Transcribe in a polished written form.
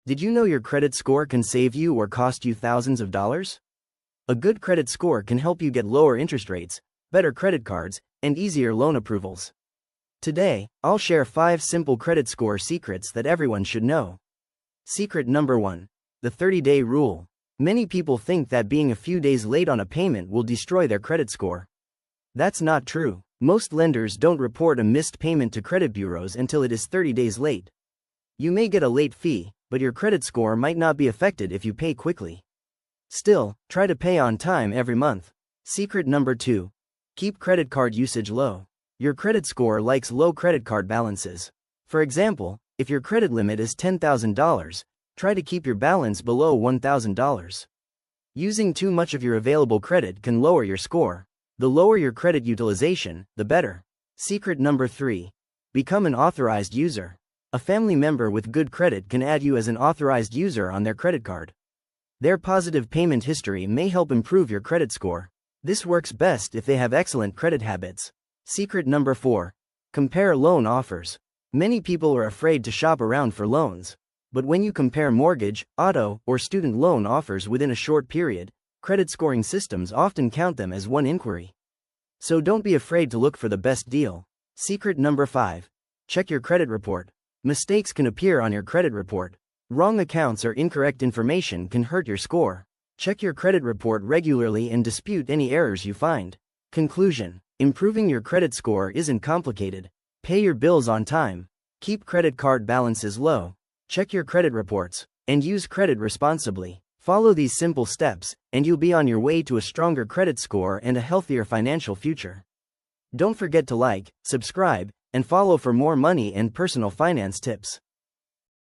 Did you know your credit score can save you or cost you thousands of dollars? A good credit score can help you get lower interest rates, better credit cards, and easier loan approvals. Today, I'll share 5 simple credit score secrets that everyone should know. Secret number 1. The 30-day rule. Many people think that being a few days late on a payment will destroy their credit score. That's not true. Most lenders don't report a missed payment to credit bureaus until it is 30 days late. You may get a late fee, but your credit score might not be affected if you pay quickly. Still, try to pay on time every month. Secret number 2. Keep credit card usage low. Your credit score likes low credit card balances. For example, if your credit limit is $10,000, try to keep your balance below $1,000. Using too much of your available credit can lower your score. The lower your credit utilization, the better. Secret number 3. Become an authorized user. A family member with good credit can add you as an authorized user on their credit card. Their positive payment history may help improve your credit score. This works best if they have excellent credit habits. Secret number 4. Compare loan offers. Many people are afraid to shop around for loans. But when you compare mortgage, auto, or student loan offers within a short period, credit scoring systems often count them as one inquiry. So don't be afraid to look for the best deal. Secret number 5. Check your credit report. Mistakes can appear on your credit report. Wrong accounts or incorrect information can hurt your score. Check your credit report regularly and dispute any errors you find. Conclusion: improving your credit score isn't complicated. Pay your bills on time. Keep credit card balances low. Check your credit reports, and use credit responsibly. Follow these simple steps, and you'll be on your way to a stronger credit score and a healthier financial future. Don't forget to like, subscribe, and follow for more money and personal finance tips.